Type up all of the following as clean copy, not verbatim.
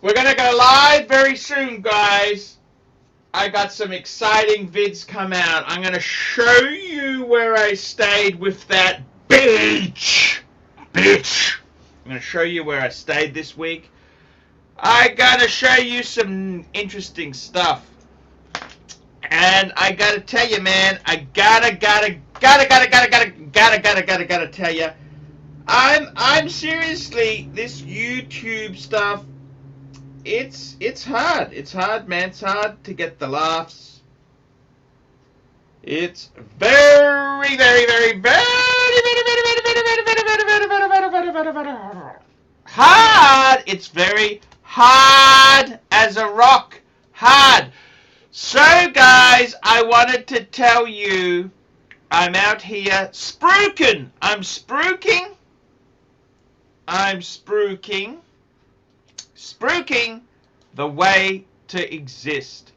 We're gonna go live very soon, guys. I got some exciting vids come out. I'm gonna show you where I stayed with that bitch. I'm gonna show you where I stayed this week. I gotta show you some interesting stuff. And I gotta tell you, man, I gotta tell you, I'm seriously, this YouTube stuff, it's hard. It's hard, man. It's hard to get the laughs. It's very hard. It's very hard as a rock. Hard. So, guys, I wanted to tell you, I'm out here spruiking. I'm spruiking the way to exist.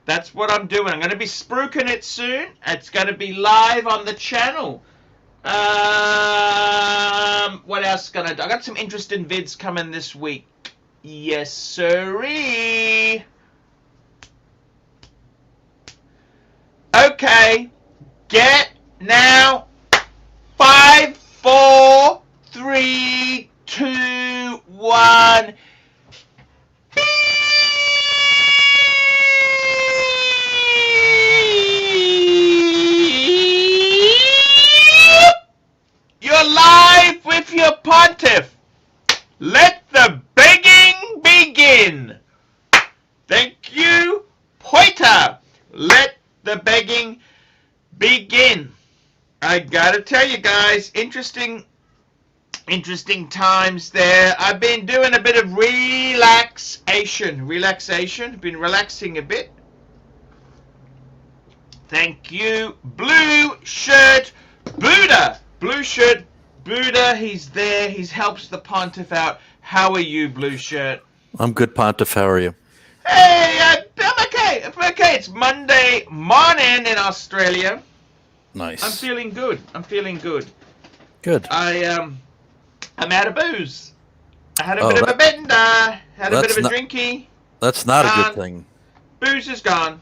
That's what I'm doing. I'm going to be spruiking it soon. It's going to be live on the channel. What else going to do? I got some interesting vids coming this week. Yes, sirree. Okay, get now. 5, 4, 3, 2, 1. You're live with your pontiff. Let the begging begin. Thank you, Poiter. Let the begging begin. I gotta tell you guys, interesting times there. I've been doing a bit of relaxation. Been relaxing a bit. Thank you, blue shirt Buddha. Blue shirt Buddha, he's there. He helps the pontiff out. How are you, blue shirt? I'm good, pontiff. How are you? Hey, I'm okay. I'm okay. It's Monday morning in Australia. Nice. I'm feeling good. Good. I'm out of booze. I had a bit of a bender. Had a bit of a drinky. That's not a good thing. Booze is gone.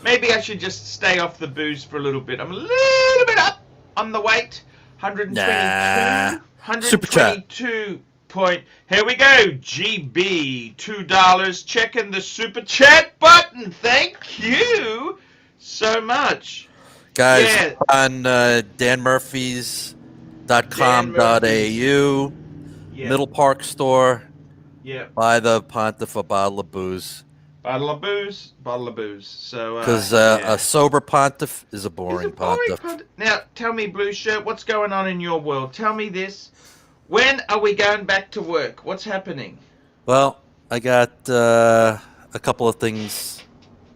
Maybe I should just stay off the booze for a little bit. I'm a little bit up on the weight. 122. Nah. 122 point. Here we go. GB, $2. Checking the super chat button. Thank you so much. Guys, on danmurphys.com.au, Middle Park store. Yeah. Buy the pontiff a bottle of booze. Bottle of booze. So, because a sober pontiff is a boring pontiff. Now, tell me, blue shirt, what's going on in your world? Tell me this. When are we going back to work? What's happening? Well, I got a couple of things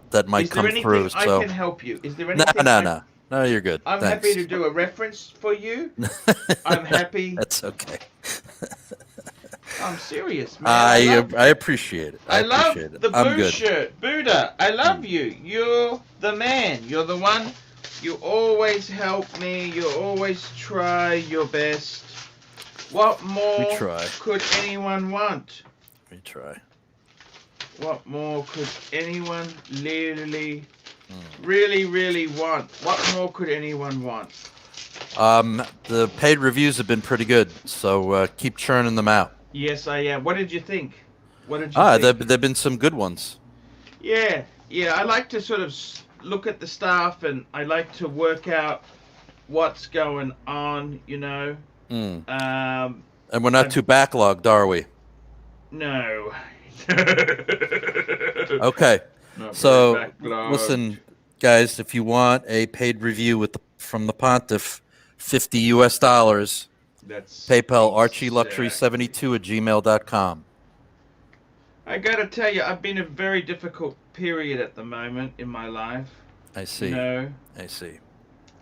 that might come through. Is there anything I can help you? Is there anything? No, you're good. I'm happy to do a reference for you. I'm happy. That's okay. I'm serious, man. I appreciate it. I love the blue shirt. Buddha, I love you. You're the man. You're the one. You always help me. You always try your best. What more could anyone want? We try. What more could anyone really want? What more could anyone want? The paid reviews have been pretty good, so keep churning them out. Yes, I am. What did you think? Think? There've been some good ones. Yeah. I like to sort of look at the stuff, and I like to work out what's going on, you know. And we're not too backlogged, are we? No. Okay. So listen, guys, if you want a paid review from the pontiff, $50 US. That's PayPal ARCHIELUXURY72@gmail.com. I gotta tell you, I've been in a very difficult period at the moment in my life. I see. You know, I see.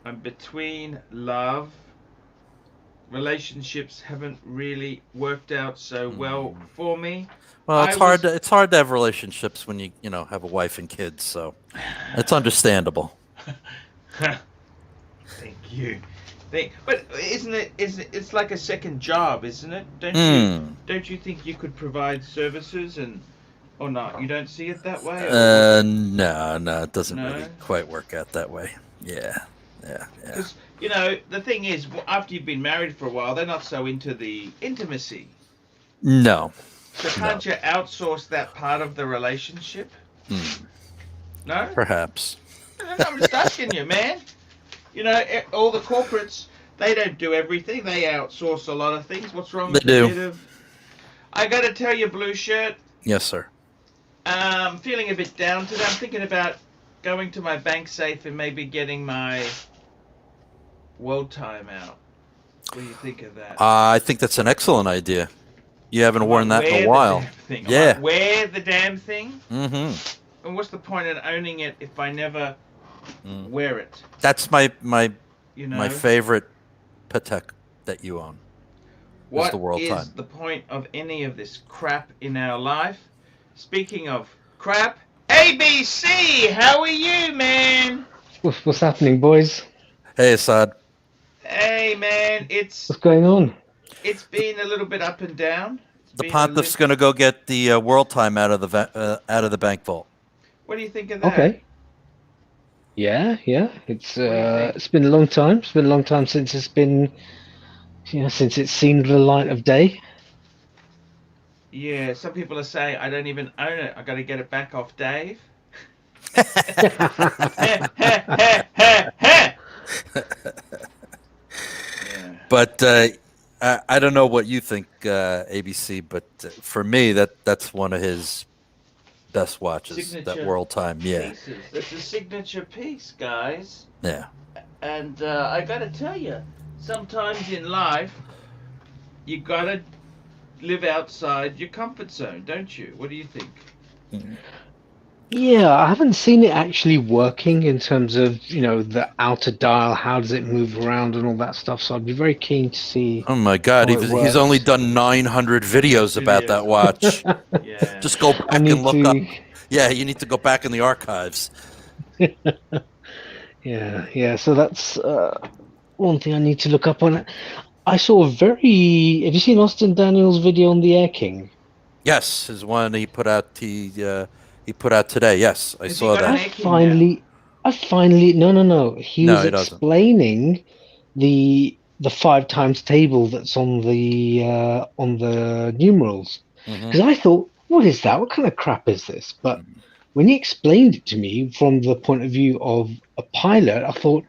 I'm between love. Relationships haven't really worked out so well for me. Well, it's hard to have relationships when you have a wife and kids, so it's understandable. Thank you. thing. But isn't it? It's like a second job, isn't it? Don't you think you could provide services or not? You don't see it that way? No, it doesn't really quite work out that way. Yeah. Because the thing is, after you've been married for a while, they're not so into the intimacy. No. So can't you outsource that part of the relationship? No? Perhaps. I'm just asking you, man. All the corporates, they don't do everything. They outsource a lot of things. What's wrong with a bit of... I got to tell you, Blue Shirt. Yes, sir. I'm feeling a bit down today. I'm thinking about going to my bank safe and maybe getting my world time out. What do you think of that? I think that's an excellent idea. You haven't worn that in a while. Yeah. Wear the damn thing? Mm-hmm. And what's the point in owning it if I never wear it? That's my favorite Patek that you own. What is the point of any of this crap in our life? Speaking of crap, ABC, how are you, man? What's happening, boys? Hey, Assad. Hey, man, what's going on? It's been a little bit up and down. The Pontiff's going to go get the world time out of the bank vault. What do you think of that? Okay. Yeah. It's been a long time. It's been a long time since it's been, since it's seen the light of day. Yeah, some people are saying I don't even own it. I got to get it back off Dave. But I don't know what you think, ABC, but for me, that's one of his best watches. Signature that world time, pieces. It's a signature piece, guys. Yeah. And I got to tell you, sometimes in life, you got to live outside your comfort zone, don't you? What do you think? Mm-hmm. Yeah, I haven't seen it actually working in terms of, the outer dial, how does it move around and all that stuff. So I'd be very keen to see. Oh my God, he's only done 900 videos about that watch. Yeah. Just go back and look up. Yeah, you need to go back in the archives. Yeah. So that's one thing I need to look up on it. I saw have you seen Austin Daniels' video on the Air King? Yes, his one he put out he put out today. Yes, I saw that. I finally no. He was explaining the 5 times table that's on the numerals. Because I thought, what is that? What kind of crap is this? But when he explained it to me from the point of view of a pilot, I thought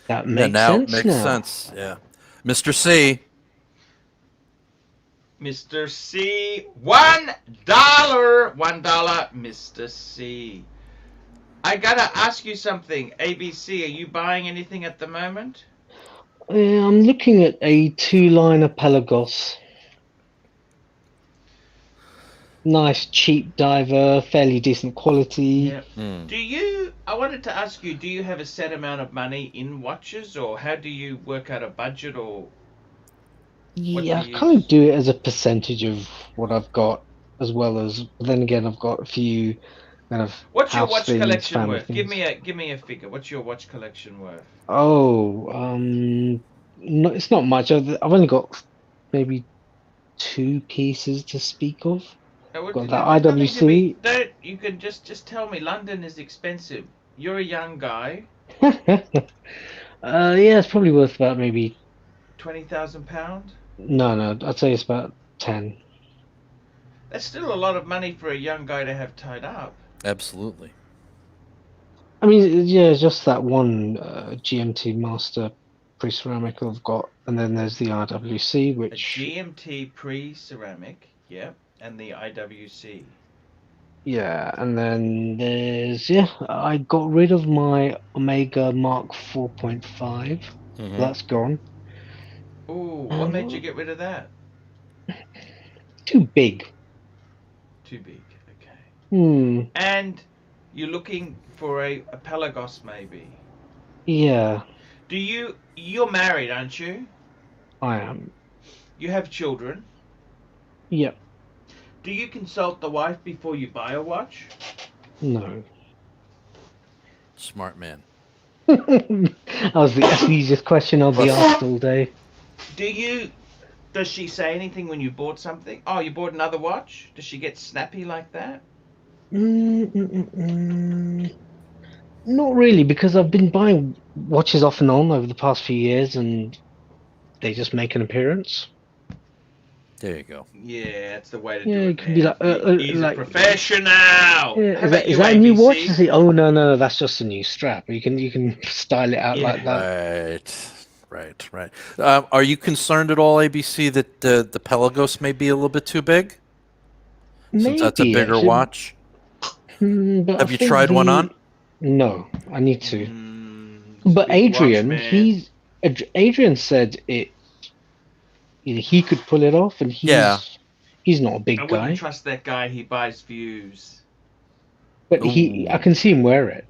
that makes sense. Makes sense. Yeah. Mr. C, $1, Mr. C. I gotta ask you something, ABC. Are you buying anything at the moment? I'm looking at a 2-liner Pelagos. Nice, cheap diver, fairly decent quality. Yeah. I wanted to ask you, do you have a set amount of money in watches, or how do you work out a budget, or... Yeah, I kind of do it as a percentage of what I've got, as well as. But then again, I've got a few kind of. What's your watch collection worth? Give me a figure. What's your watch collection worth? Oh, no, it's not much. I've only got maybe 2 pieces to speak of. Got that IWC. You can just tell me. London is expensive. You're a young guy. Yeah, it's probably worth about maybe £20,000. No, I'd say it's about 10. That's still a lot of money for a young guy to have tied up. Absolutely. I mean, yeah, just that one GMT Master pre-ceramic I've got, and then there's the RWC, which... A GMT pre-ceramic, yeah, and the IWC. Yeah, and then there's... I got rid of my Omega Mark 4.5. That's gone. Ooh, what made you get rid of that? Too big. Okay. And you're looking for a Pelagos, maybe? Yeah. You're married, aren't you? I am. You have children? Yep. Do you consult the wife before you buy a watch? No. Smart man. That's the easiest question I'll be asked all day. Does she say anything when you bought something? Oh, you bought another watch? Does she get snappy like that? Not really, because I've been buying watches off and on over the past few years, and they just make an appearance. There you go. Yeah, that's the way to Yeah, do it. It can be He's like a professional. Yeah, is that a new watch? To say, oh no, that's just a new strap. You can style it out like that. Right. Are you concerned at all, ABC, that the Pelagos may be a little bit too big? Maybe, since that's a bigger actually. watch. But Have you tried one on? No, I need to. But Adrian, Adrian said it. He could pull it off, and he's not a big guy. I wouldn't trust that guy. He buys views. But I can see him wear it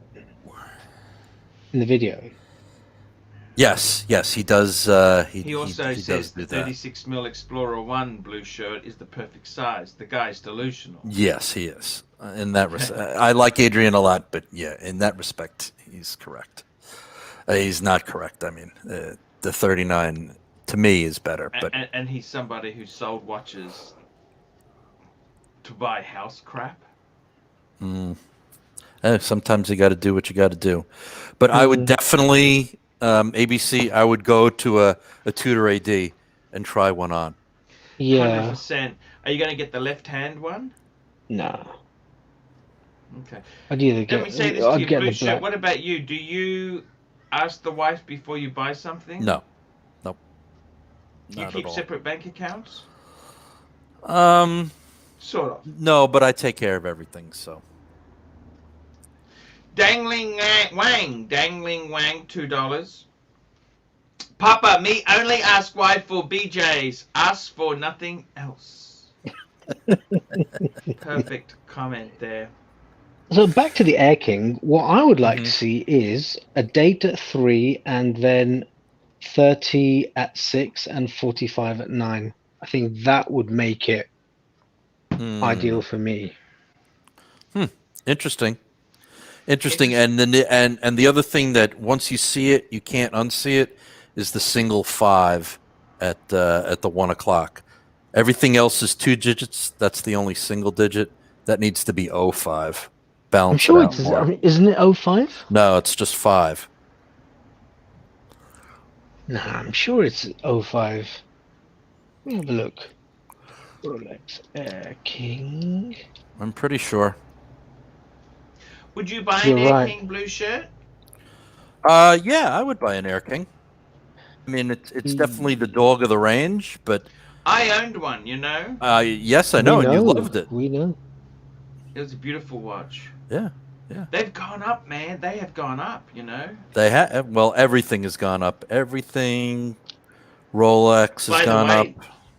in the video. Yes, he does. He also says the 36mm Explorer 1 blue shirt is the perfect size. The guy's delusional. Yes, he is. In that I like Adrian a lot, but yeah, in that respect, he's correct. He's not correct. I mean, the 39 to me is better. But and he's somebody who sold watches to buy house crap. Sometimes you got to do what you got to do. But I would definitely, ABC, I would go to a Tudor AD and try one on. Yeah. 100%. Are you going to get the left-hand one? No. Okay. I'd either get. Let me say this to you, Blue Shirt. What about you? Do you ask the wife before you buy something? No. Nope. You keep separate bank accounts? Sort of. No, but I take care of everything, so. Dangling Wang, $2. Papa, me only ask wife for BJs. Ask for nothing else. Perfect comment there. So back to the Air King. What I would like to see is a date at 3 and then 30 at 6 and 45 at 9. I think that would make it ideal for me. Interesting. And then and the other thing that once you see it, you can't unsee it is the single 5 at the 1 o'clock. Everything else is 2 digits. That's the only single digit. That needs to be 05. Balance. I'm sure it is. Isn't it 05? No, it's just 5. Nah, I'm sure it's 05. Let me have a look. Rolex Air King. I'm pretty sure. Would you buy an Air King Blue Shirt? Yeah, I would buy an Air King. I mean, it's definitely the dog of the range, but I owned one, you know. Yes, I know, and you loved it. We know. It was a beautiful watch. Yeah. They've gone up, man. They have gone up, you know. They have. Well, everything has gone up. Everything. Rolex has gone up.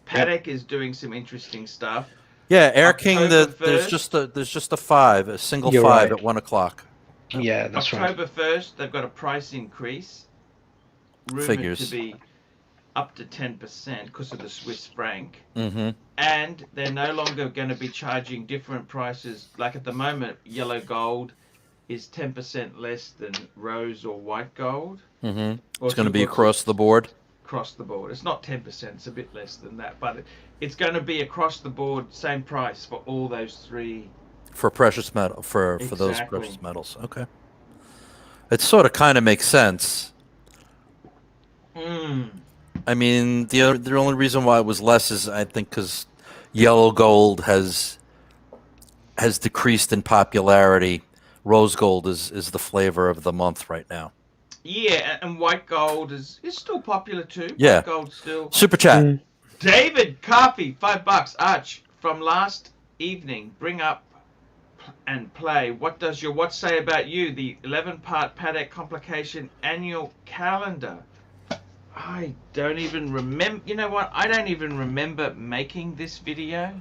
Patek is doing some interesting stuff. Yeah, Air King. There's just a 5, a single 5 at 1 o'clock. Yeah, that's right. October 1st, they've got a price increase. Rumored to be up to 10% because of the Swiss franc. And they're no longer going to be charging different prices. Like at the moment, yellow gold is 10% less than rose or white gold. It's going to be across the board. Across the board. It's not 10%, it's a bit less than that. But it's going to be across the board, same price for all those three. For precious metal, for those precious metals. Okay. It sort of kind of makes sense. I mean, the only reason why it was less is, I think, because yellow gold has decreased in popularity. Rose gold is the flavor of the month right now. Yeah, and white gold is still popular too. Yeah. White gold still. Super chat. David Coffee, $5. Arch, from last evening, bring up and play. What does your watch say about you? The 11-part Patek complication annual calendar. I don't even remember. You know what? I don't even remember making this video.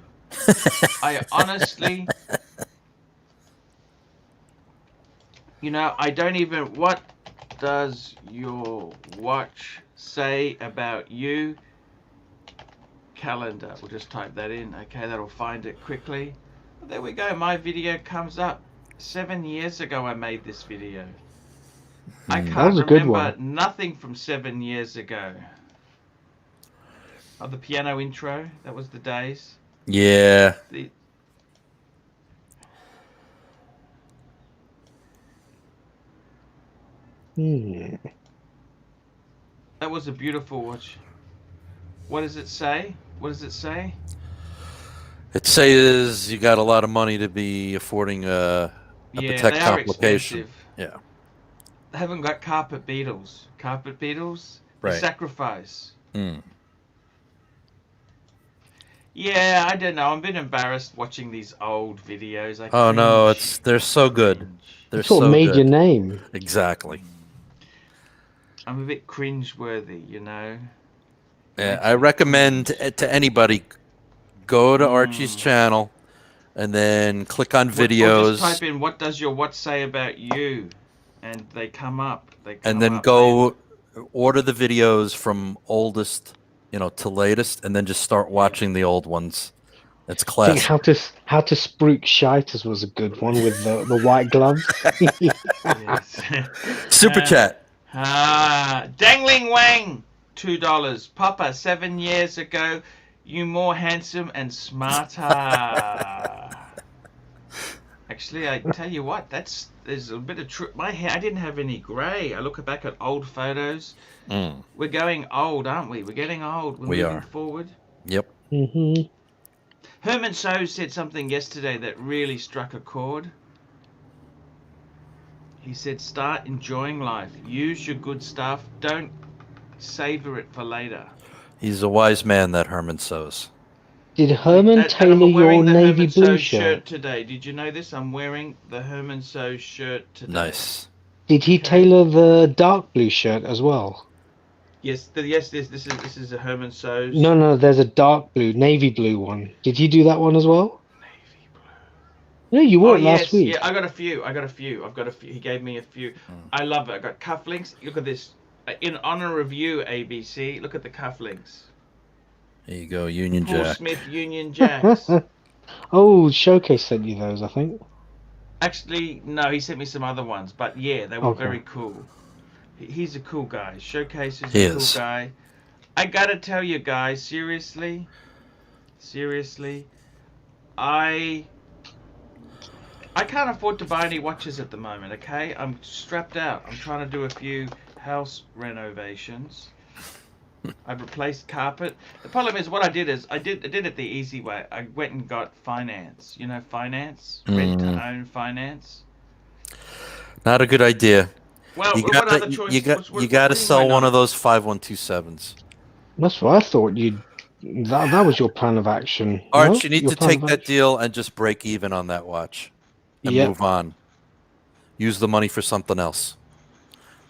I honestly, I don't even. What does your watch say about you? Calendar. We'll just type that in. Okay, that'll find it quickly. Well, there we go. My video comes up. 7 years ago I made this video. I That can't was a good remember one. nothing from 7 years ago. Oh, the piano intro. That was the days. Yeah. That was a beautiful watch. What does it say? What does it say? It says you got a lot of money to be affording a Yeah, Patek they are complication. expensive. Yeah. They haven't got carpet beetles. Carpet beetles? They Right. sacrifice. Mm. Yeah, I don't know. I'm a bit embarrassed watching these old videos. I Oh no, cringe. they're so good. Cringe. They're It's what so made your good. name. Exactly. I'm a bit cringe-worthy, you know. Yeah, I recommend to anybody go to Archie's channel and then click on Or just videos type in "What does your watch say about you," and they come up. and then go order the videos from oldest, to latest, and then just start watching the old ones. It's I think classic. how to spruik shitas was a good one with the white gloves. Yes. Super chat. Dangling Wang, $2. Papa, 7 years ago, you more handsome and smarter. Actually, I tell you what, there's a bit of truth. My hair, I didn't have any grey. I look back at old photos. We're going old, aren't we? We're getting old. We're moving forward. Yep. Mm-hmm. Herman So said something yesterday that really struck a chord. He said, start enjoying life. Use your good stuff. Don't savor it for later. He's a wise man, that Herman So's. Did Herman tailor your navy blue shirt today? Did you know this? I'm wearing the Herman So shirt today. Nice. Did he tailor the dark blue shirt as well? Yes, this is a Herman So's. No, there's a dark blue, navy blue one. Did you do that one as well? Navy blue. No, you wore it last week. Yeah, I got a few. I've got a few. He gave me a few. I love it. I got cufflinks. Look at this. In honor of you, ABC. Look at the cufflinks. There you go, Union Paul Jack. Smith Union Jacks. Oh, Showcase sent you those, I think. Actually, no, he sent me some other ones, but yeah, they were very cool. He's a cool guy. Showcase is a cool guy. I gotta tell you guys, seriously, I can't afford to buy any watches at the moment, okay? I'm strapped out. I'm trying to do a few house renovations. I've replaced carpet. The problem is what I did is I did it the easy way. I went and got finance. You know, finance? Rent to own finance. Not a good idea. Well, you got to sell one of those 5127s. That's what I thought you'd. That was your plan of action. Arch, you need to take that deal and just break even on that watch and move on. Use the money for something else.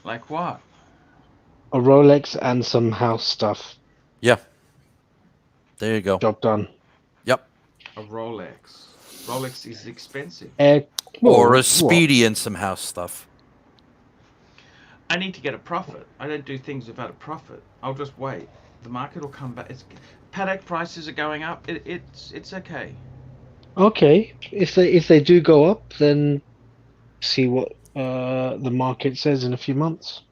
Like what? A Rolex and some house stuff. Yeah. There you go. Job done. Yep. A Rolex. Rolex is expensive. Or a Speedy and some house stuff. I need to get a profit. I don't do things without a profit. I'll just wait. The market will come back. Patek prices are going up. It's okay. Okay. If they do go up, then see what the market says in a few months.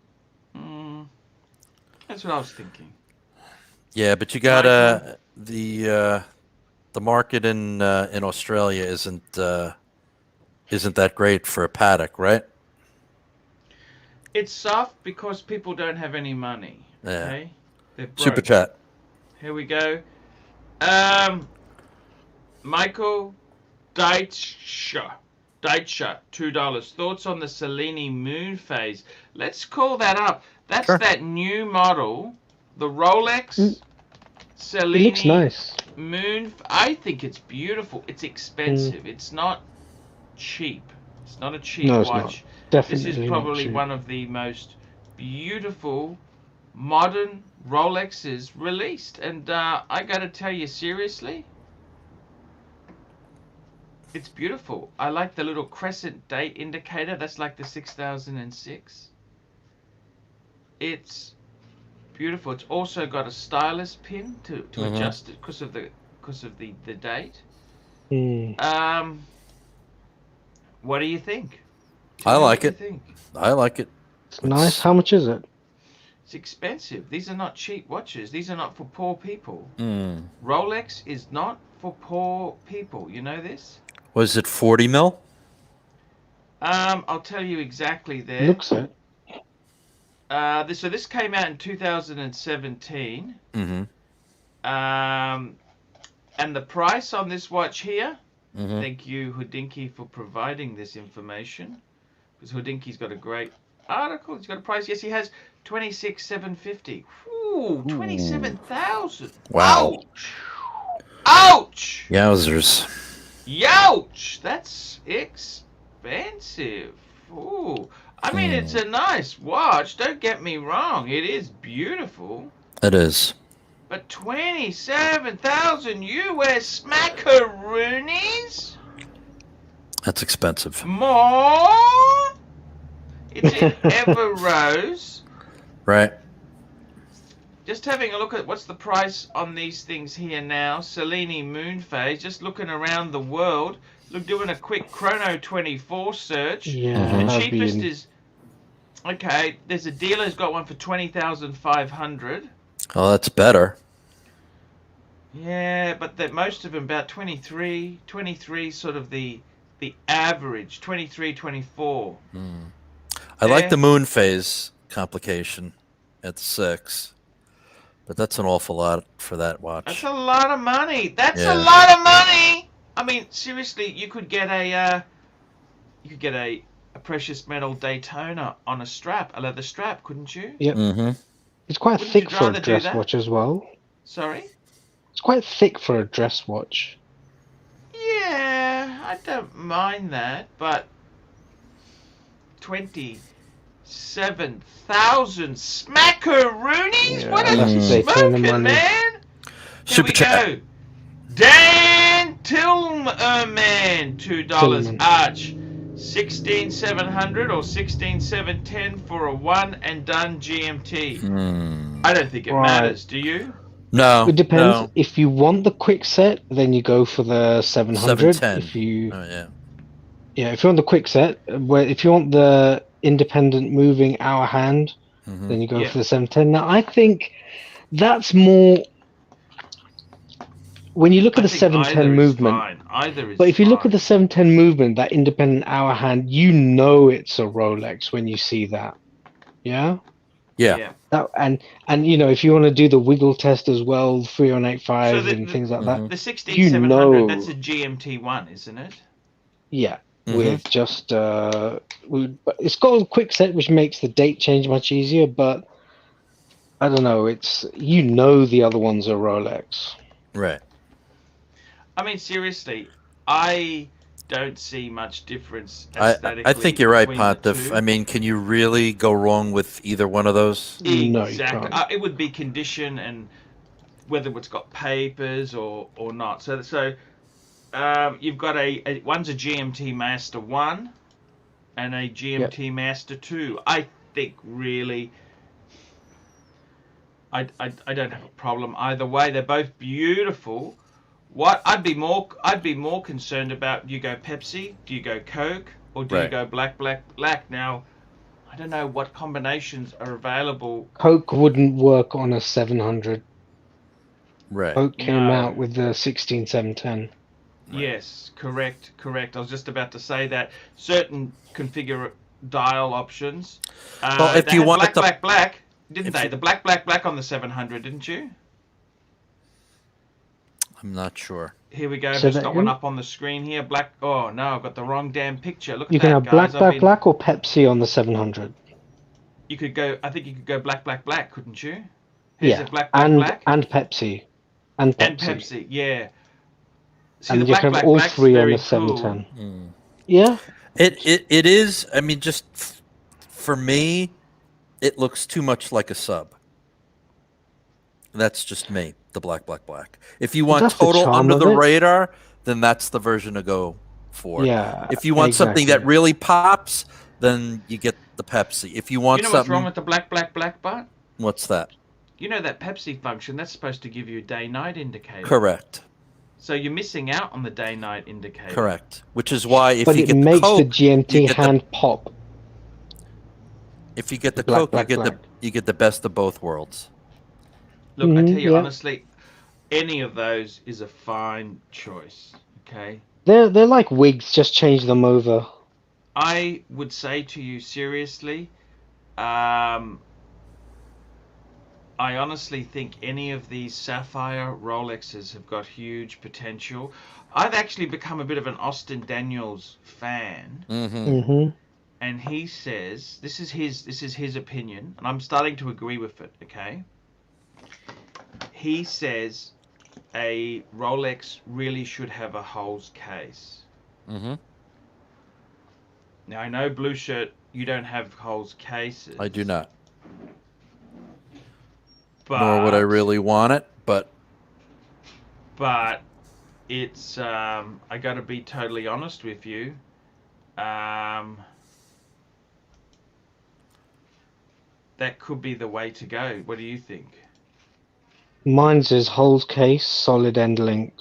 That's what I was thinking. Yeah, but you gotta the market in Australia isn't that great for a Patek, right? It's soft because people don't have any money. Okay? They're broke. Super chat. Here we go. Michael Deitscher, $2. Thoughts on the Cellini moon phase? Let's call that up. That's that new model, the Rolex Cellini. It looks nice. Moon. I think it's beautiful. It's expensive. It's not cheap. It's not a cheap watch. Not. Definitely this is probably one of the most beautiful modern Rolexes released. And I got to tell you, seriously, it's beautiful. I like the little crescent date indicator. That's like the 6006. It's beautiful. It's also got a stylus pin to adjust it because of the date. What do you think? I like it. I like it. It's nice. How much is it? It's expensive. These are not cheap watches. These are not for poor people. Mm. Rolex is not for poor people. You know this? Was it 40 mil? I'll tell you exactly there. Looks it. So this came out in 2017. Mm-hmm. And the price on this watch here, Mm-hmm. thank you, Houdinki, for providing this information. Because Houdinki's got a great article. He's got a price. Yes, he has 26,750. Ooh, 27,000. Wow. Ouch. Ouch. Yowzers. Youch. That's expensive. Ooh. I mean, it's a nice watch. Don't get me wrong. It is beautiful. It is. But 27,000 US smackaroonies? That's expensive. More? It's in Everose. Right. Just having a look at what's the price on these things here now. Cellini moon phase. Just looking around the world. Look, doing a quick Chrono 24 search. Yeah. The cheapest is... Okay, there's a dealer who's got one for 20,500. Oh, that's better. Yeah, but most of them about 23 sort of the average, 23, 24. I like the moon phase complication at 6, but that's an awful lot for that watch. That's a lot of money. That's Yeah. a lot of money. I mean, seriously, you could get a precious metal Daytona on a strap, a leather strap, couldn't you? Yep. Mm-hmm. It's quite Wouldn't thick you for rather a do dress that? watch as well. Sorry? It's quite thick for a dress watch. Yeah, I don't mind that, but 27,000 smackaroonies? Yeah, What are that's you Daytona smoking, money. man? Super Here we chat. go. Dan Tillman, $2. Tillman. Arch, 16,700 or 16,710 for a one and done GMT. I don't think it Right. matters. Do you? No. It depends. No. If you want the quick set, then you go for the 700. 710. If you Oh, yeah. if you want the quick set, if you want the independent moving hour hand, Mm-hmm. then you go Yeah. for the 710. Now I think that's more when you look at the I think 710 either is movement. fine. Either is But if you look fine. at the 710 movement, that independent hour hand, you know it's a Rolex when you see that. Yeah? Yeah. That, and you know, if you want to do the wiggle test as well, 3185 So and things like that. The 16700, know- that's a GMT one, isn't it? Yeah. Mhm. With just it's got a quick set which makes the date change much easier, but I don't know, it's the other ones are Rolex. Right. I mean, seriously, I don't see much difference I aesthetically. think you're right, between the Pontiff. two. I mean, can you really go wrong with either one of those? No, you Exactly. can't. It would be condition and whether it's got papers or not. So you've got one's a GMT Master 1 and a GMT Master 2. I think really I don't have a problem either way. They're both beautiful. What I'd be more concerned about, do you go Pepsi, do you go Coke, or do you Right. go black? Now, I don't know what combinations are available. Coke wouldn't work on a 700. Right. Coke came No. out with the 16710. Right. Yes, correct. I was just about to say that certain configure dial options. Well, if they you had wanted black, didn't if they? you- The black on the 700, didn't you? I'm not sure. Here we go. Say Just that got one again? up on the screen here. Black. Oh no, I've got the wrong damn picture. Look at You can that, have guys. black or Pepsi on the 700. You could go. I think you could go black, couldn't you? Here's Yeah, it, black, and black. Pepsi. And Pepsi, yeah. See, And the you can have all black's three on very the cool. 710. Yeah. It is. I mean, just for me, it looks too much like a sub. That's just me. The black. If you want That's the total charm under of the it. radar, then that's the version to go for. Yeah. If you want something that exactly. really pops, then you get the Pepsi. If you want You know what's something, wrong with the black, Bart? what's that? You know that Pepsi function, that's supposed to give you a day-night indicator. Correct. So you're missing out on the day-night indicator. Correct. Which is why if But you it get makes the Coke, the GMT you get the- hand pop. If you get the Black, Coke, black, black. you get the best of both worlds. Look, I tell you yeah. honestly, any of those is a fine choice. Okay. They're like wigs, just change them over. I would say to you seriously, I honestly think any of these sapphire Rolexes have got huge potential. I've actually become a bit of an Austin Daniels fan, and he says this is his opinion, and I'm starting to agree with it. Okay, he says a Rolex really should have a holes case. Now I know blue shirt, you don't have holes cases. I do not. But, nor would I really want it, but it's I got to be totally honest with you. That could be the way to go. What do you think? Mine's is holes case, solid end link.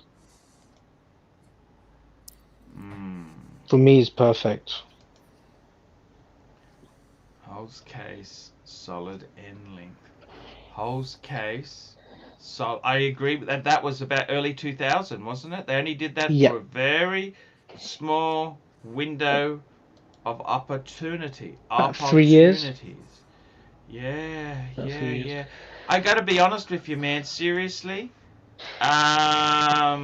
For me, it's perfect. Holes case, solid end length. Holes case. So I agree with that. That was about early 2000, wasn't it? They only did that for a very small window of opportunity. About 3 years. Yeah. I got to be honest with you, man. Seriously. I'd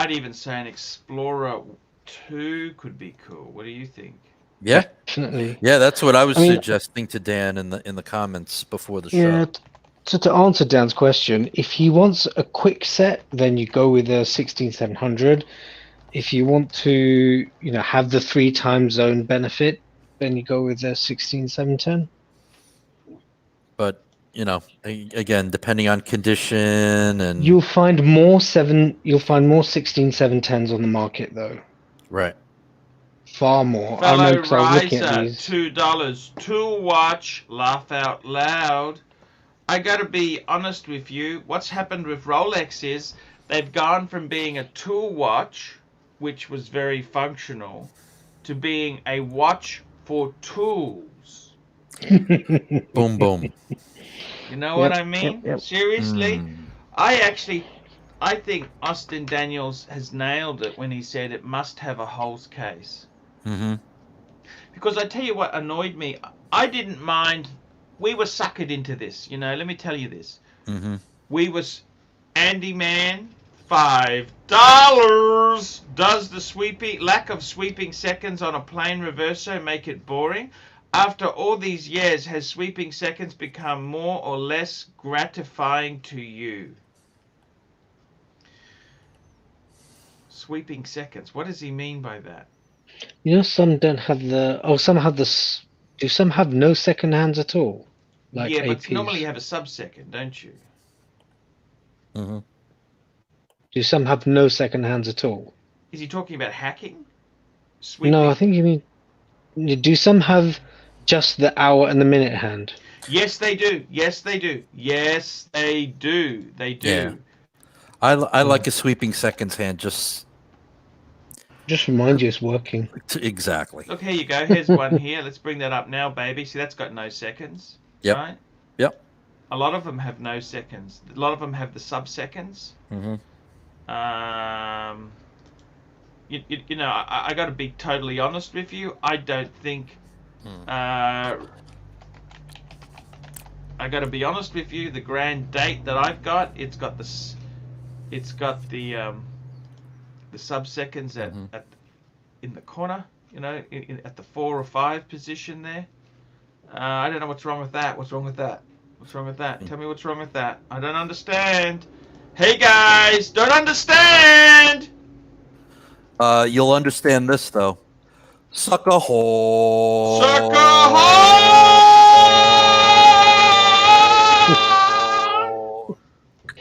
even say an Explorer 2 could be cool. What do you think? Yeah, definitely. Yeah, that's what I was suggesting to Dan in the comments before the show. Yeah. So to answer Dan's question, if he wants a quick set, then you go with a 16700. If you want to, have the 3 time zone benefit, then you go with a 16710. But again, depending on condition and you'll find more 16710s on the market though. Right. Far more. Fellow I know because I was looking at Riser, these. $2 tool watch. Laugh out loud. I got to be honest with you. What's happened with Rolex is they've gone from being a tool watch, which was very functional, to being a watch for tools. Boom, boom. You know what I mean? Yep. Seriously? I think Austin Daniels has nailed it when he said it must have a holes case. Because I tell you what annoyed me. I didn't mind. We were suckered into this. Let me tell you this. We was Andy Man, $5. Does the lack of sweeping seconds on a plain Reverso make it boring? After all these years, has sweeping seconds become more or less gratifying to you? Sweeping seconds. What does he mean by that? Some don't have some have this. Do some have no second hands at all? Like yeah, but APs? normally you have a sub-second, don't you? Do some have no second hands at all? Is he talking about hacking? Sweeping? No, I think you mean. Do some have just the hour and the minute hand? Yes, they do. They do. They do. Yeah. I like a sweeping seconds hand. Just remind you it's working. Exactly. Look, here you go. Here's one here. Let's bring that up now, baby. See, that's got no seconds. Yep. Right? Yep. A lot of them have no seconds. A lot of them have the sub-seconds. I got to be totally honest with you. I don't think. I got to be honest with you. The grand date that I've got, it's got the sub-seconds in the corner. At the 4 or 5 position there. I don't know what's wrong with that. What's wrong with that? Tell me what's wrong with that. I don't understand. Hey guys, don't understand. You'll understand this though. Suck a hole. Suck a hole.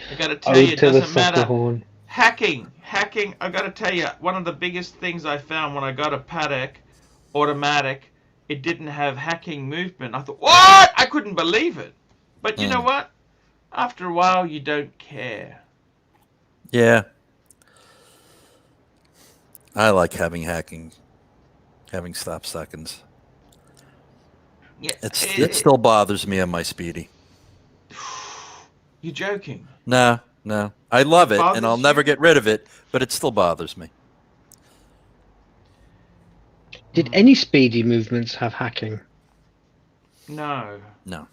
I gotta tell you, it doesn't matter. Hacking. I gotta tell you, one of the biggest things I found when I got a Patek automatic, it didn't have hacking movement. I thought, what? I couldn't believe it. But you know what? After a while, you don't care. Yeah. I like having hacking, having stop seconds. Yeah, it still bothers me on my Speedy. You're joking. No. I love it, and bothers I'll never you? get rid of it, but it still bothers me. Did any Speedy movements have hacking? No. No.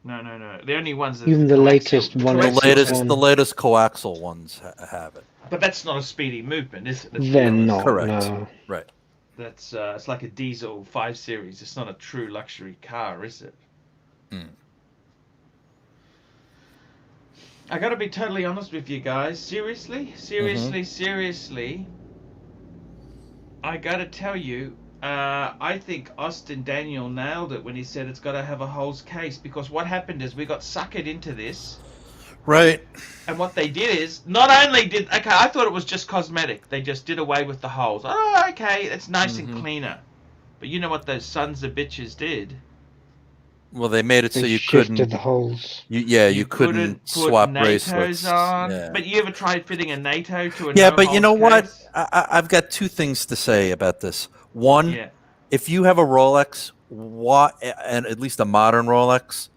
The only ones that Even the latest one. The latest coaxial ones have it. But that's not a Speedy movement, is it? They're not. Correct. No. Right. That's it's like a diesel 5 Series. It's not a true luxury car, is it? I gotta be totally honest with you guys. Seriously. I gotta tell you, I think Austin Daniel nailed it when he said it's got to have a holes case, because what happened is we got suckered into this. Right. And what they did is, not only did... Okay, I thought it was just cosmetic. They just did away with the holes. Oh, okay, it's nice and cleaner. But you know what those sons of bitches did? Well, they made it so you shifted couldn't... the holes. You couldn't swap NATOs bracelets. on. Yeah. But you ever tried fitting a NATO to a but you know what? case? I've got two things to say about this. One, Yeah. if you have a Rolex, and at least a modern Rolex,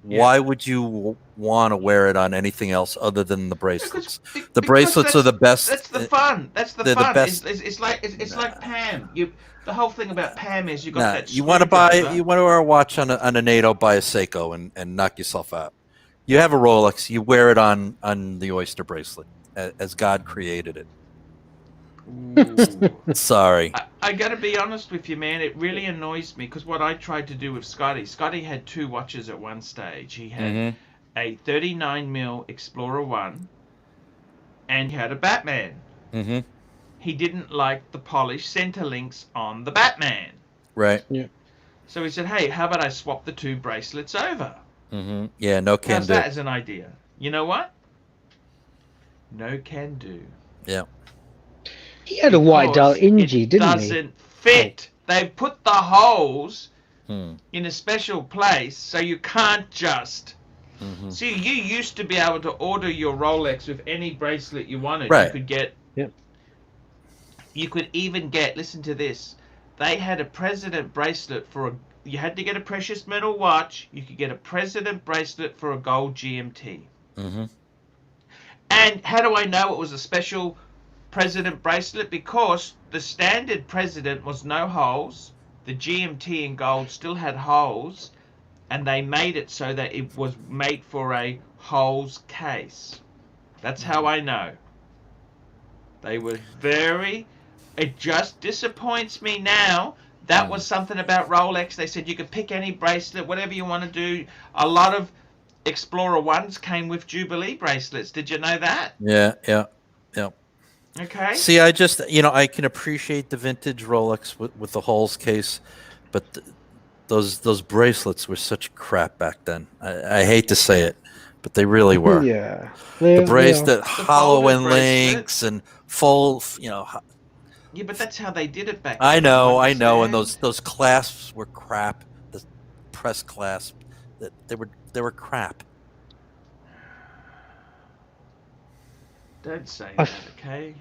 why would you want to wear it on anything else other than the bracelets? The bracelets are the best. That's the fun. That's the they're fun. the best. It's like Pam. The whole thing about Pam is you got that. You want to wear a watch on a NATO, buy a Seiko and knock yourself out. You have a Rolex, you wear it on the oyster bracelet as God created it. Sorry. I got to be honest with you, man. It really annoys me because what I tried to do with Scotty had two watches at one stage. He had a 39mm Explorer 1 and he had a Batman. He didn't like the polished center links on the Batman. Right. Yeah. So he said, hey, how about I swap the two bracelets over? Yeah, no can How's do. that as an idea? You know what? No can do. Yeah. He had a white dial Ingy, didn't he? It doesn't fit. They've put the holes in a special place so you can't just... See, you used to be able to order your Rolex with any bracelet you wanted. Right. You could get... Yep. You could even get... Listen to this. They had a president bracelet for a... You had to get a precious metal watch. You could get a president bracelet for a gold GMT. And how do I know it was a special president bracelet? Because the standard president was no holes. The GMT in gold still had holes. And they made it so that it was made for a holes case. That's how I know. They were very... It just disappoints me now. That was something about Rolex. They said you could pick any bracelet, whatever you want to do. A lot of Explorer 1s came with Jubilee bracelets. Did you know that? Yeah. Okay. See, I just, I can appreciate the vintage Rolex with the holes case, but those bracelets were such crap back then. I hate to say it, but they really were. Yeah. The bracelet, hollow and links and full, Yeah, but that's how they did it back then. I know, and those clasps were crap. The press clasp, they were crap. Don't say that, okay?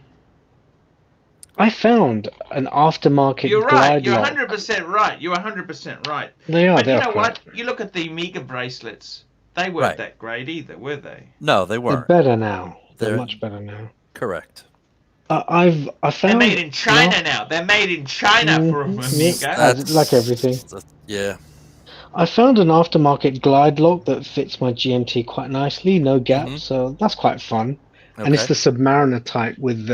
I found an aftermarket You're right. glide You're lock. 100% right. You're 100% right. They are. But you know correct. what? You look at the Omega bracelets. They weren't that great either, were they? No, they weren't. They're better now. They're much better now. Correct. I found. They're made in China now. They're made in China for Omega. Like everything. Yeah. I found an aftermarket glide lock that fits my GMT quite nicely, no gaps, so that's quite fun. Okay. And it's the Submariner type with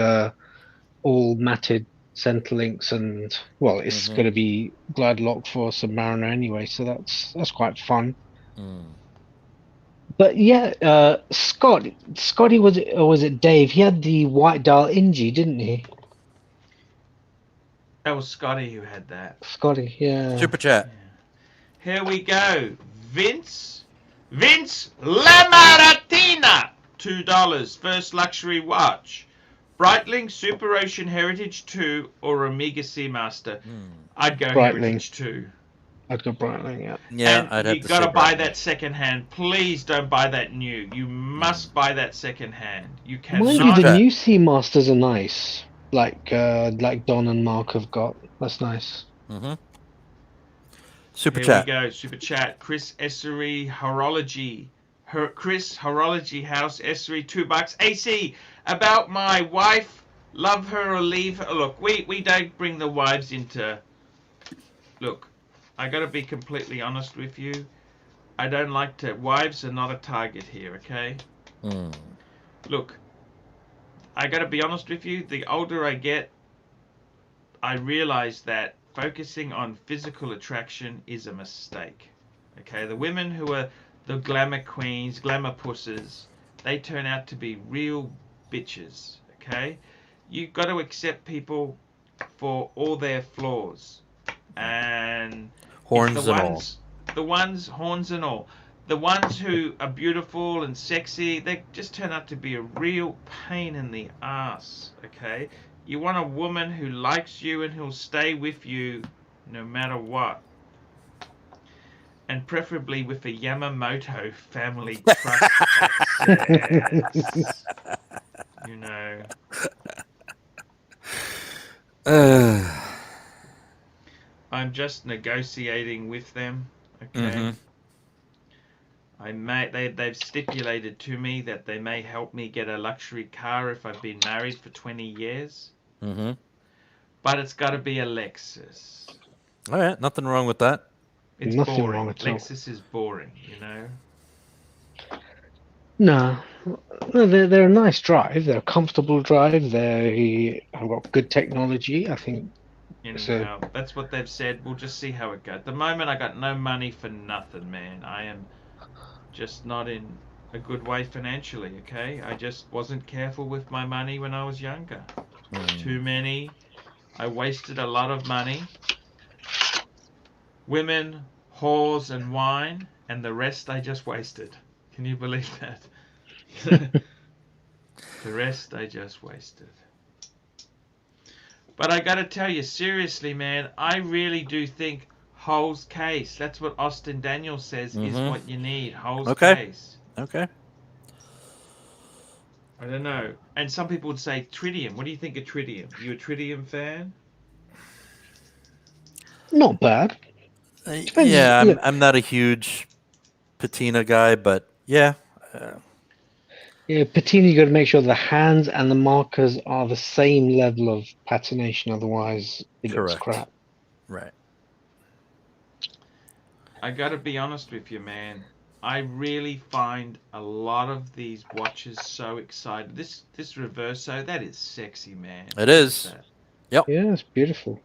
all matted center links, and well, it's going to be glide lock for Submariner anyway, so that's quite fun. But yeah, Scotty was it Dave? He had the white dial Ingy, didn't he? That was Scotty who had that. Scotty, yeah. Super chat. Yeah. Here we go. Vince Lamaratina, $2. First luxury watch. Breitling Super Ocean Heritage 2 or Omega Seamaster. I'd go Breitling. Heritage 2. I'd go Breitling, yeah. Yeah, and I'd have you to gotta say buy Breitling. that second hand. Please don't buy that new. You must buy that second hand. You cannot. Mind you, the new Seamasters are nice. Like Don and Mark have got. That's nice. Super Here chat. we go. Super chat. Chris Essery Horology. Chris Horology House Essery, $2. AC, about my wife. Love her or leave her. Look, we don't bring the wives into... Look, I got to be completely honest with you. I don't like to... Wives are not a target here, okay? Look, I got to be honest with you. The older I get, I realize that focusing on physical attraction is a mistake. Okay, the women who are the glamour queens, glamour pusses, they turn out to be real bitches. Okay, you've got to accept people for all their flaws, and Horns it's the and ones, the ones horns and all, the ones who are beautiful and sexy, they just turn out to be a real pain in the ass. Okay. You want a woman who likes you and who'll stay with you no matter what. And preferably with a Yamamoto family trust access. You know. I'm just negotiating with them. Okay. They've stipulated to me that they may help me get a luxury car if I've been married for 20 years. But it's got to be a Lexus. All right, nothing wrong with that. It's Nothing boring. wrong at all. Lexus is boring, you know. No, they're a nice drive. They're a comfortable drive. They have got good technology. I think. Anyhow, that's what they've said. We'll just see how it goes. At the moment, I got no money for nothing, man. I am just not in a good way financially. Okay, I just wasn't careful with my money when I was younger. Too many. I wasted a lot of money. Women, whores, and wine, and the rest I just wasted. Can you believe that? The rest I just wasted. But I gotta tell you, seriously, man, I really do think Hole's case, that's what Austin Daniels says, is what you need. Hole's case. Okay. I don't know. And some people would say tritium. What do you think of tritium? You a tritium fan? Not bad. Yeah, I'm not a huge patina guy, but yeah. Yeah, patina, you got to make sure the hands and the markers are the same level of patination, otherwise it looks crap. Right. I gotta be honest with you, man. I really find a lot of these watches so exciting. This Reverso, that is sexy, man. It is. Yep. Yeah, it's beautiful.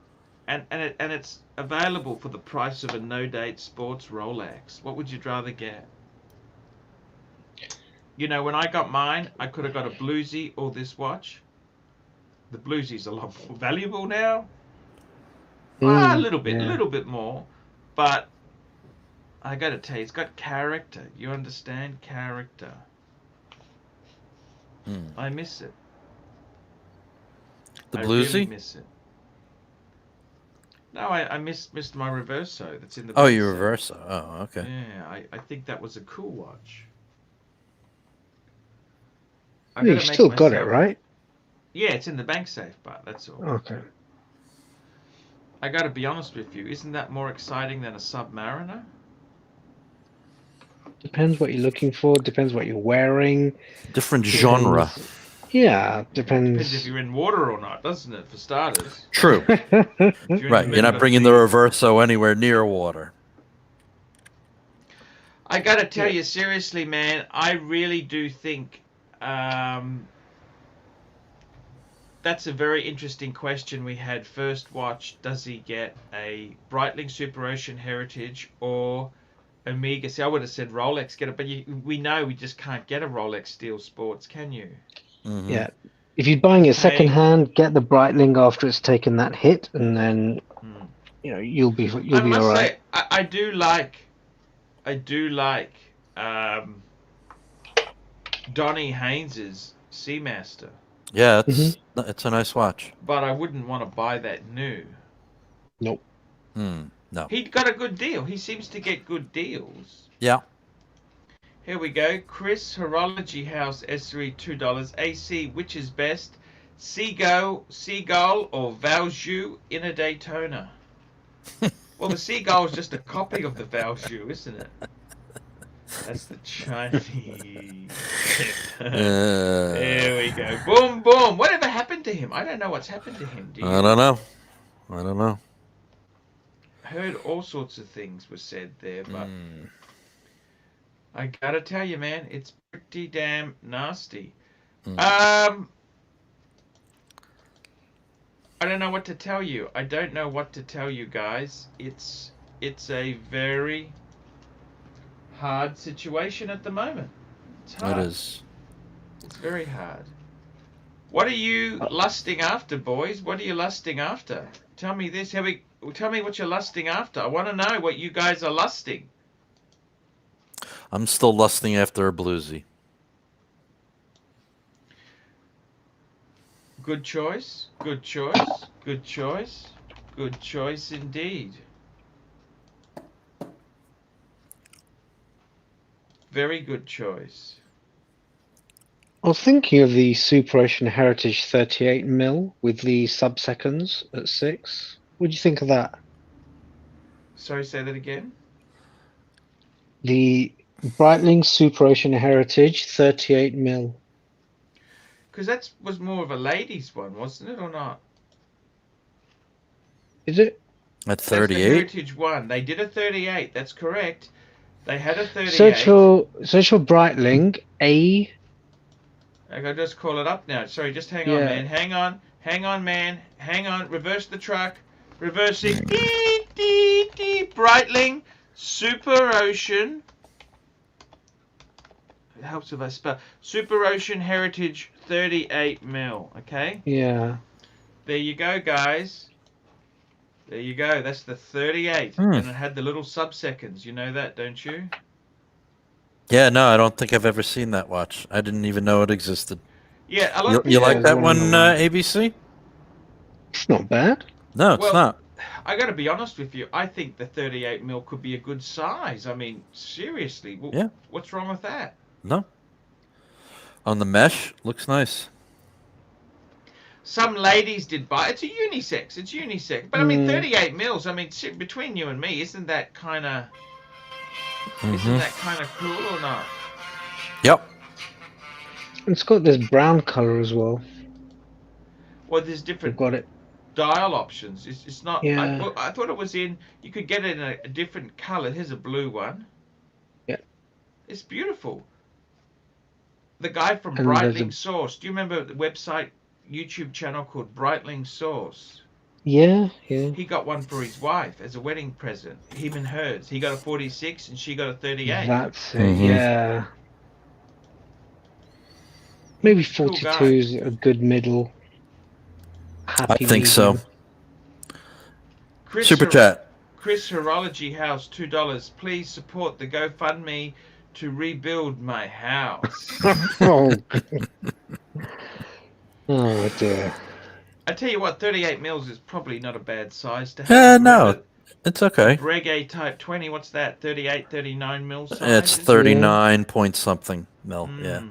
And it's available for the price of a no-date sports Rolex. What would you rather get? You know, when I got mine, I could have got a bluesy or this watch. The bluesy's a lot more valuable now. A little bit more. But I gotta tell you, it's got character. You understand? Character. I miss it. The I bluesy? really miss it. No, I missed my Reverso. That's in the. Oh, your Reverso. Oh, okay. Yeah, I think that was a cool watch. You've still got it, right? Yeah, it's in the bank safe, but that's all. Okay. I gotta be honest with you. Isn't that more exciting than a Submariner? Depends what you're looking for. Depends what you're wearing. Different genre. Yeah, depends. Depends if you're in water or not, doesn't it? For starters. True. Right, you're not bringing the Reverso anywhere near water. I gotta tell you, seriously, man, I really do think that's a very interesting question we had. First watch, does he get a Breitling Super Ocean Heritage or Omega? See, I would have said Rolex, get it, but we know we just can't get a Rolex Steel Sports, can you? Yeah. If you're buying it second hand, get the Breitling after it's taken that hit, and then you'll be all right. Say, I do like Donny Haynes's Seamaster. Yeah, it's a nice watch. But I wouldn't want to buy that new. Nope. No. He got a good deal. He seems to get good deals. Yeah. Here we go. Chris Horology House Essery, $2. AC, which is best? Seagull or Valjoux in a Daytona? Well, the Seagull is just a copy of the Valjoux, isn't it? That's the Chinese. There we go. Boom, boom. Whatever happened to him? I don't know what's happened to him. Do you? I don't know. I don't know. Heard all sorts of things were said there, but I gotta tell you, man, it's pretty damn nasty. I don't know what to tell you. I don't know what to tell you guys. It's a very hard situation at the moment. It's hard. It is. It's very hard. What are you lusting after, boys? What are you lusting after? Tell me this. Tell me what you're lusting after. I want to know what you guys are lusting. I'm still lusting after a bluesy. Good choice. Good choice. Good choice. Good choice indeed. Very good choice. I was thinking of the Super Ocean Heritage 38mm with the sub-seconds at 6. What do you think of that? Sorry, say that again. The Breitling Super Ocean Heritage 38mm. Because that was more of a ladies' one, wasn't it, or not? Is it? At That's the 38? Heritage one. They did a 38. That's correct. They had a 38. Search for Breitling A. I'll just call it up now. Sorry, just hang on, man. Hang on. Hang on, man. Hang on. Reverse the truck. Reversing. Dee, dee, dee. Breitling Super Ocean. It helps if I spell. Super Ocean Heritage 38mm. Okay? Yeah. There you go, guys. There you go. That's the 38. And it had the little sub-seconds. You know that, don't you? Yeah, no, I don't think I've ever seen that watch. I didn't even know it existed. Yeah, a lot of people... You like that one, ABC? It's not bad. No, it's not. I got to be honest with you. I think the 38mm could be a good size. I mean, seriously. Yeah. What's wrong with that? No. On the mesh, looks nice. Some ladies did buy. It's a unisex. It's unisex. But I mean, 38mm. I mean, between you and me, isn't that kind of cool or not? Yep. It's got this brown color as well. Well, there's different got it. dial options. It's not. Yeah. I thought it was in. You could get it in a different color. Here's a blue one. Yeah. It's beautiful. The guy from Breitling Source. Do you remember the website, YouTube channel called Breitling Source? Yeah, yeah. He got one for his wife as a wedding present. Him and hers. He got a 46 and she got a 38. That's it. Yeah. Maybe 42 is a good middle. Happy I think medium. so. Super chat. Chris Horology House, $2. Please support the GoFundMe to rebuild my house. Oh dear. I tell you what, 38mm is probably not a bad size to have. No, it's okay. Breguet Type 20, what's that? 38, 39mm size? It's 39 point something mil, yeah.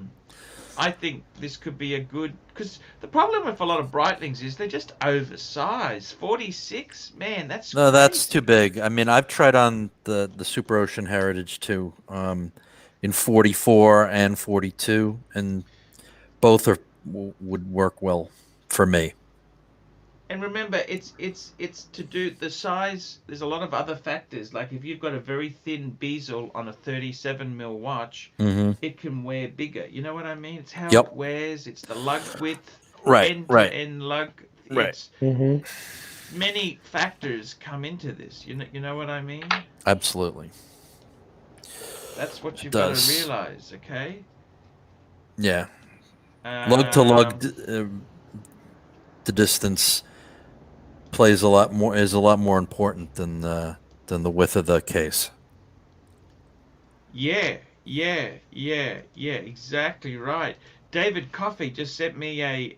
I think this could be a good... Because the problem with a lot of Breitlings is they're just oversized. 46? Man, that's No, that's too big. I mean, I've tried on the Super Ocean Heritage too, in 44 and 42, and both would work well for me. And remember, it's to do the size. There's a lot of other factors. Like if you've got a very thin bezel on a 37mm watch, it can wear bigger. You know what I mean? It's how it wears. It's the lug width, end to end lug. It's many factors come into this. You know what I mean? Absolutely. That's what you've got to realize. Okay. Yeah. Lug to lug, the distance is a lot more important than the width of the case. Yeah, exactly right. David Coffey just sent me a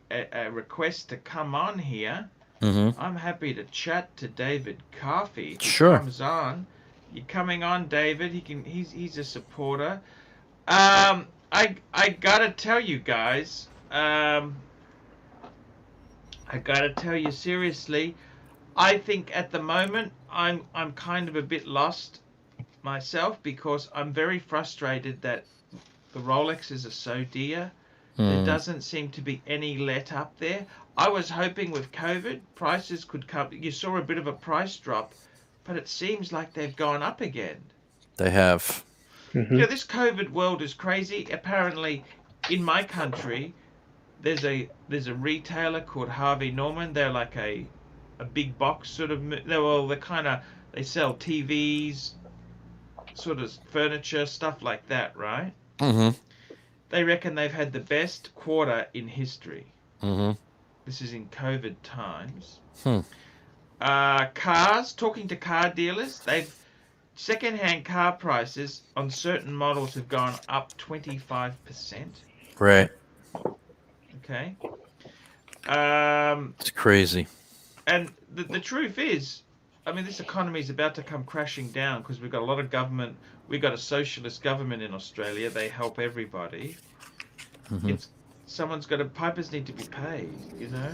request to come on here. I'm happy to chat to David Coffey. If he comes on. You're coming on, David. He's a supporter. I gotta tell you guys. I gotta tell you seriously. I think at the moment I'm kind of a bit lost myself because I'm very frustrated that the Rolexes are so dear. There doesn't seem to be any let up there. I was hoping with COVID prices could come. You saw a bit of a price drop, but it seems like they've gone up again. They have. Mm-hmm. You know, this COVID world is crazy. Apparently, in my country, there's a retailer called Harvey Norman. They're like a big box sort of. They sell TVs, sort of furniture, stuff like that, right? Mm-hmm. They reckon they've had the best quarter in history. Mm-hmm. This is in COVID times. Hmm. Cars, talking to car dealers, second-hand car prices on certain models have gone up 25%. Right. Okay. It's crazy. And the truth is, I mean, this economy is about to come crashing down because we've got a lot of government. We've got a socialist government in Australia. They help everybody. Mm-hmm. Pipers need to be paid, you know?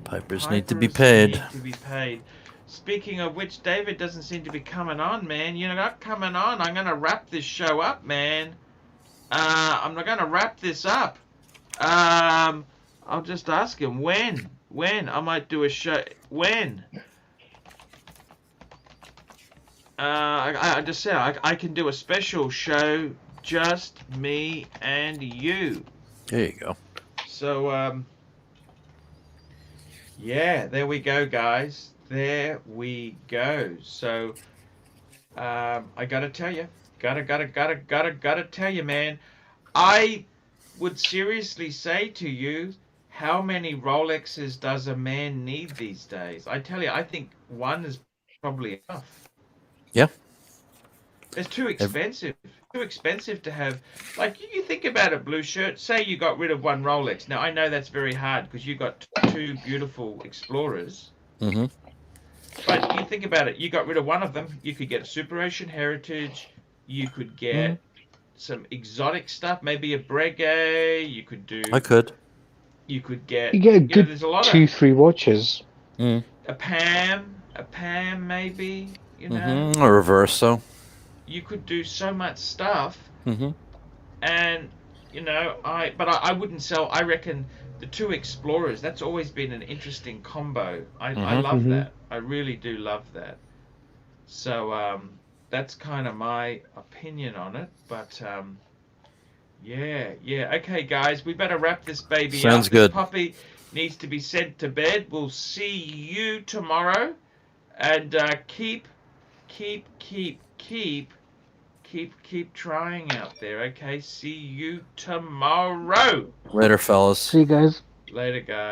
Pipers need to be paid. Need to be paid. Speaking of which, David doesn't seem to be coming on, man. You're not coming on. I'm going to wrap this show up, man. I'm not going to wrap this up. I'll just ask him when. I might do a show. When? I just said I can do a special show, just me and you. There you go. So, yeah, there we go, guys. There we go. So, I gotta tell you, gotta tell you, man. I would seriously say to you, how many Rolexes does a man need these days? I tell you, I think one is probably enough. Yeah. It's too expensive. Too expensive to have. Like, you think about it, Blue Shirt. Say you got rid of one Rolex. Now, I know that's very hard because you got two beautiful Explorers. Mm-hmm. But you think about it. You got rid of one of them. You could get a Super Ocean Heritage. You could get some exotic stuff. Maybe a Breguet. You could do. I could. You could get. You get a good there's a lot 2-3 watches. Mm. A Pam, maybe. You know. Mm-hmm. A Reverso. You could do so much stuff. Mm-hmm. And, you know, I wouldn't sell. I reckon the two Explorers, that's always been an interesting combo. I love that. I really do love that. So, that's kind of my opinion on it. But, yeah. Okay, guys, we better wrap this baby up. Sounds good. This puppy needs to be sent to bed. We'll see you tomorrow. And keep trying out there, okay? See you tomorrow. Later, fellas. See you guys. Later, guys.